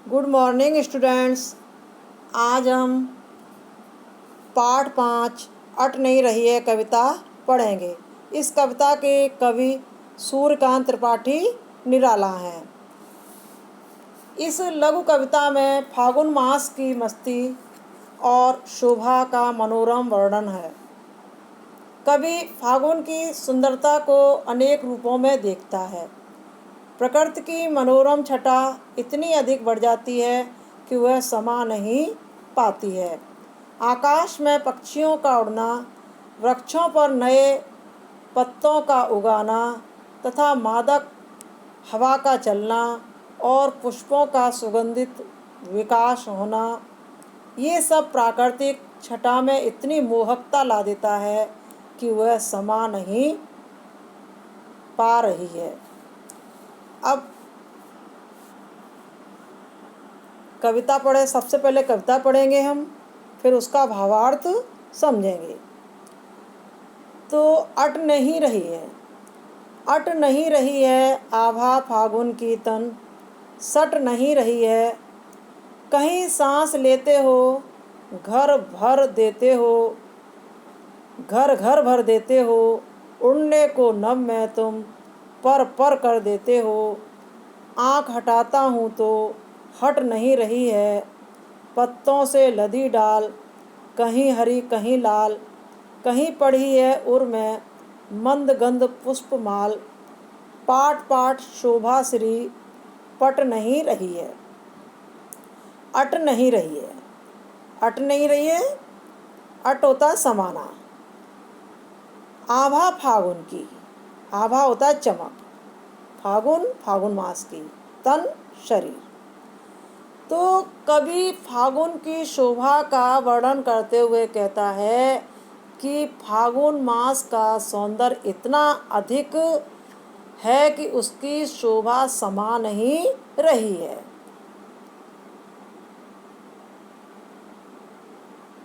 Good morning students. आज हम पाठ 5 अट नहीं रही है कविता पढ़ेंगे। इस कविता के कवि सूर्यकांत त्रिपाठी निराला हैं। इस लघु कविता में फागुन मास की मस्ती और शोभा का मनोरम वर्णन है। कवि फागुन की सुंदरता को अनेक रूपों में देखता है। प्रकृति की मनोरम छटा इतनी अधिक बढ़ जाती है कि वह समा नहीं पाती है। आकाश में पक्षियों का उड़ना, वृक्षों पर नए पत्तों का उगाना तथा मादक हवा का चलना और पुष्पों का सुगंधित विकास होना, ये सब प्राकृतिक छटा में इतनी मोहकता ला देता है कि वह समा नहीं पा रही है। अब कविता पढ़े, सबसे पहले कविता पढ़ेंगे हम, फिर उसका भावार्थ समझेंगे। तो अट नहीं रही है। अट नहीं रही है आभा फागुन की तन, सट नहीं रही है। कहीं सांस लेते हो, घर भर देते हो, घर घर भर देते हो। उड़ने को नभ में तुम पर पर कर देते हो। आँख हटाता हूँ तो हट नहीं रही है। पत्तों से लदी डाल, कहीं हरी कहीं लाल। कहीं पड़ी है उर में मंद गंध पुष्प माल। पाट पाट शोभा श्री पट नहीं रही है। अट नहीं रही है। अट नहीं रही है, अट होता समाना। आभा फागुन की, आभा होता है चमक, फागुन फागुन मास की, तन शरीर। तो कवि फागुन की शोभा का वर्णन करते हुए कहता है कि फागुन मास का सौंदर्य इतना अधिक है कि उसकी शोभा समा नहीं रही है।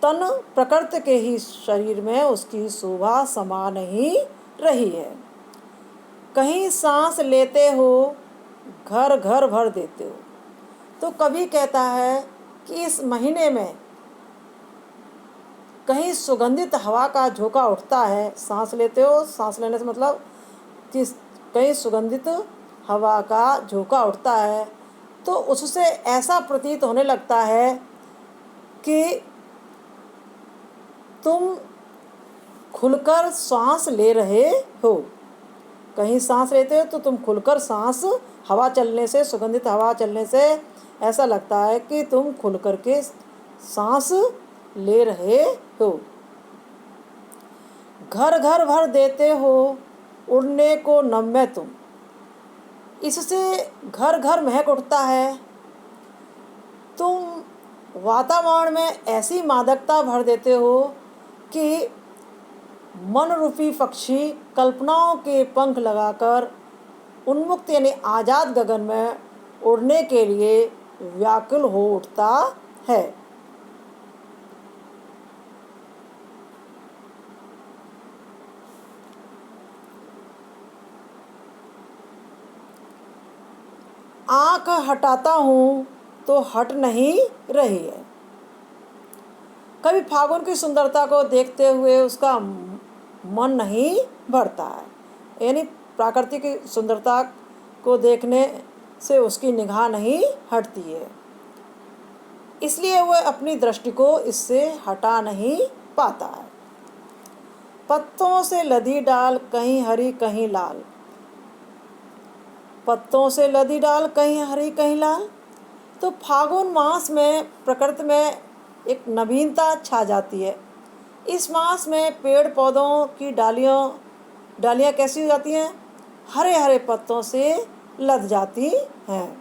तन प्रकृति के ही शरीर में उसकी शोभा समा नहीं रही है। कहीं सांस लेते हो, घर घर भर देते हो। तो कवि कहता है कि इस महीने में कहीं सुगंधित हवा का झोंका उठता है। सांस लेते हो, सांस लेने से मतलब कि कहीं सुगंधित हवा का झोंका उठता है, तो उससे ऐसा प्रतीत होने लगता है कि तुम खुलकर सांस ले रहे हो। कहीं सांस लेते हो तो तुम खुलकर सांस, हवा चलने से, सुगंधित हवा चलने से ऐसा लगता है कि तुम खुलकर के सांस ले रहे हो। घर घर भर देते हो उड़ने को नभ में तुम। इससे घर घर महक उठता है। तुम वातावरण में ऐसी मादकता भर देते हो कि मन रूपी पक्षी कल्पनाओं के पंख लगाकर उन्मुक्त यानी आज़ाद गगन में उड़ने के लिए व्याकुल हो उठता है। आँख हटाता हूँ तो हट नहीं रही है। कभी फागुन की सुंदरता को देखते हुए उसका मन नहीं भरता है, यानी प्रकृति की सुंदरता को देखने से उसकी निगाह नहीं हटती है, इसलिए वह अपनी दृष्टि को इससे हटा नहीं पाता है। पत्तों से लदी डाल, कहीं हरी कहीं लाल। पत्तों से लदी डाल, कहीं हरी कहीं लाल। तो फागुन मास में प्रकृति में एक नवीनता छा जाती है। इस मास में पेड़ पौधों की डालियाँ कैसी हो जाती हैं? हरे हरे पत्तों से लद जाती हैं।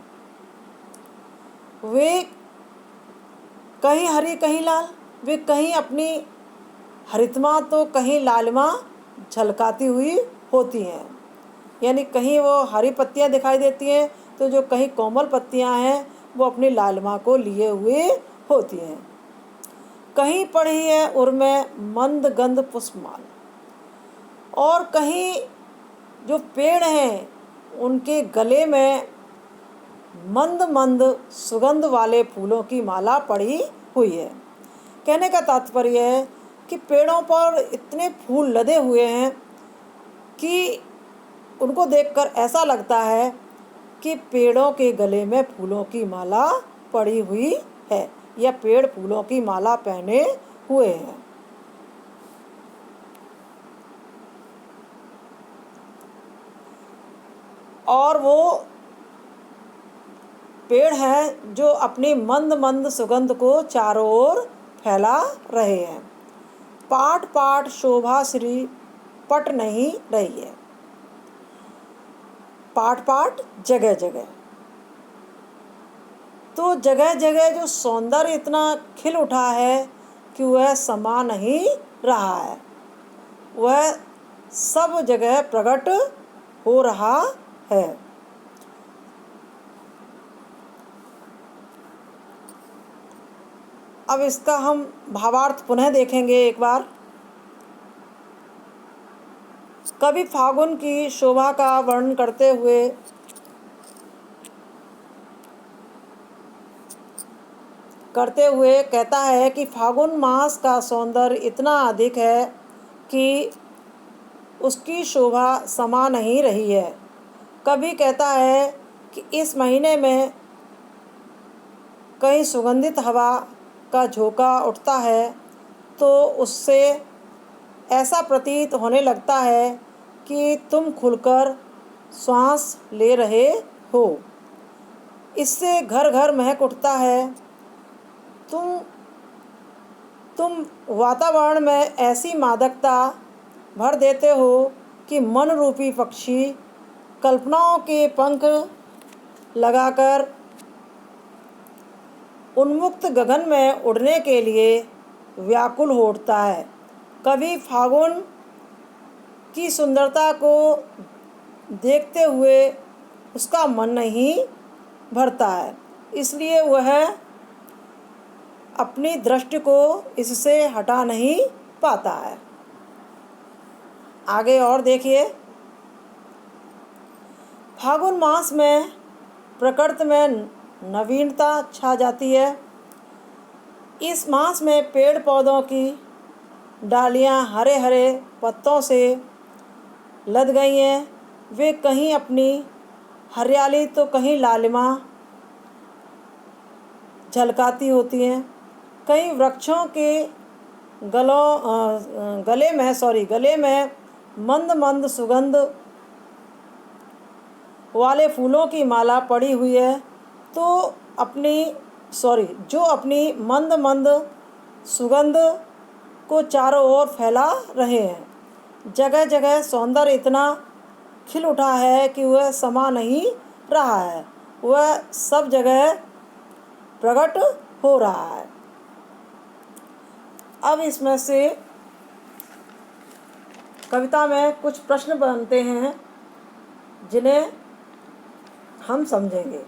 वे कहीं हरी कहीं लाल, वे कहीं अपनी हरितमा तो कहीं लालिमा झलकाती हुई होती हैं। यानी कहीं वो हरी पत्तियां दिखाई देती हैं तो जो कहीं कोमल पत्तियां हैं वो अपनी लालिमा को लिए हुए होती हैं। कहीं पड़ी है उर में मंद गंध पुष्पमाल, और कहीं जो पेड़ हैं उनके गले में मंद मंद सुगंध वाले फूलों की माला पड़ी हुई है। कहने का तात्पर्य है कि पेड़ों पर इतने फूल लदे हुए हैं कि उनको देखकर ऐसा लगता है कि पेड़ों के गले में फूलों की माला पड़ी हुई है या पेड़ फूलों की माला पहने हुए हैं। और वो पेड़ हैं जो अपनी मंद मंद सुगंध को चारों ओर फैला रहे हैं। पाट पाट शोभा श्री पट नहीं रही है। पाट पाट जगह जगह, तो जगह जगह जो सौंदर्य इतना खिल उठा है कि वह समा नहीं रहा है, वह सब जगह प्रकट हो रहा है। अब इसका हम भावार्थ पुनः देखेंगे एक बार। कवि फागुन की शोभा का वर्णन करते हुए कहता है कि फागुन मास का सौंदर्य इतना अधिक है कि उसकी शोभा समा नहीं रही है। कवि कहता है कि इस महीने में कहीं सुगंधित हवा का झोंका उठता है तो उससे ऐसा प्रतीत होने लगता है कि तुम खुलकर श्वास ले रहे हो। इससे घर घर महक उठता है। तुम वातावरण में ऐसी मादकता भर देते हो कि मन रूपी पक्षी कल्पनाओं के पंख लगाकर उन्मुक्त गगन में उड़ने के लिए व्याकुल हो उठता है। कभी फागुन की सुंदरता को देखते हुए उसका मन नहीं भरता है, इसलिए वह अपनी दृष्टि को इससे हटा नहीं पाता है। आगे और देखिए। फागुन मास में प्रकृति में नवीनता छा जाती है। इस मास में पेड़ पौधों की डालियां हरे हरे पत्तों से लद गई हैं। वे कहीं अपनी हरियाली तो कहीं लालिमा झलकाती होती हैं। कई वृक्षों के गले में मंद मंद सुगंध वाले फूलों की माला पड़ी हुई है जो अपनी मंद मंद सुगंध को चारों ओर फैला रहे हैं। जगह जगह सौंदर्य इतना खिल उठा है कि वह समा नहीं रहा है, वह सब जगह प्रकट हो रहा है। अब इसमें से कविता में कुछ प्रश्न बनते हैं जिन्हें हम समझेंगे।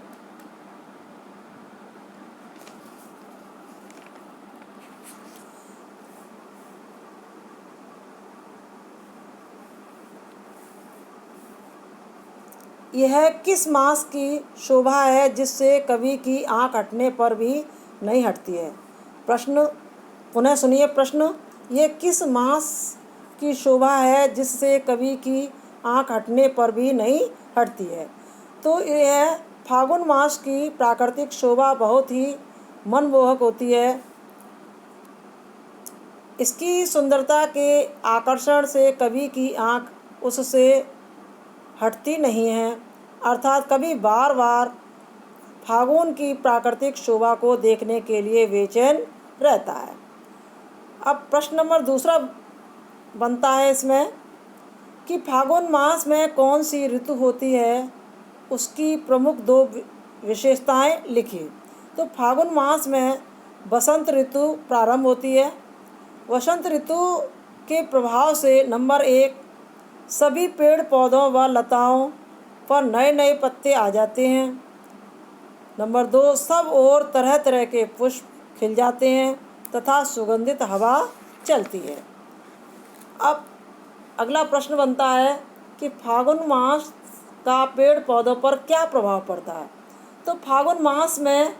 यह किस मास की शोभा है जिससे कवि की आँख हटने पर भी नहीं हटती है? प्रश्न पुनः सुनिए। प्रश्न, यह किस मास की शोभा है जिससे कवि की आँख हटने पर भी नहीं हटती है? तो यह फागुन मास की प्राकृतिक शोभा बहुत ही मनमोहक होती है। इसकी सुंदरता के आकर्षण से कवि की आँख उससे हटती नहीं है, अर्थात कवि बार बार फागुन की प्राकृतिक शोभा को देखने के लिए बेचैन रहता है। अब प्रश्न नंबर दूसरा बनता है इसमें कि फागुन मास में कौन सी ऋतु होती है, उसकी प्रमुख दो विशेषताएं लिखिए। तो फागुन मास में बसंत ऋतु प्रारंभ होती है। वसंत ऋतु के प्रभाव से नंबर 1, सभी पेड़ पौधों व लताओं पर नए नए पत्ते आ जाते हैं। नंबर 2, सब ओर तरह तरह के पुष्प खिल जाते हैं तथा सुगंधित हवा चलती है। अब अगला प्रश्न बनता है कि फागुन मास का पेड़ पौधों पर क्या प्रभाव पड़ता है? तो फागुन मास में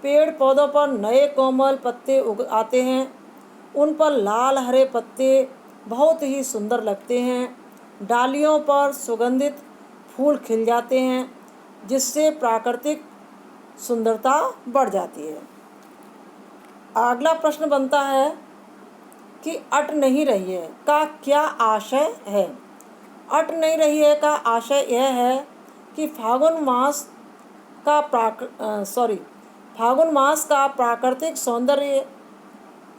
पेड़ पौधों पर नए कोमल पत्ते उग आते हैं। उन पर लाल हरे पत्ते बहुत ही सुंदर लगते हैं। डालियों पर सुगंधित फूल खिल जाते हैं, जिससे प्राकृतिक सुंदरता बढ़ जाती है। अगला प्रश्न बनता है कि अट नहीं रही है का क्या आशय है। अट नहीं रही है का आशय यह है कि फागुन मास का प्राकृतिक सौंदर्य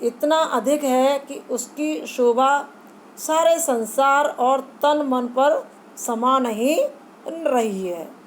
इतना अधिक है कि उसकी शोभा सारे संसार और तन मन पर समा नहीं रही है।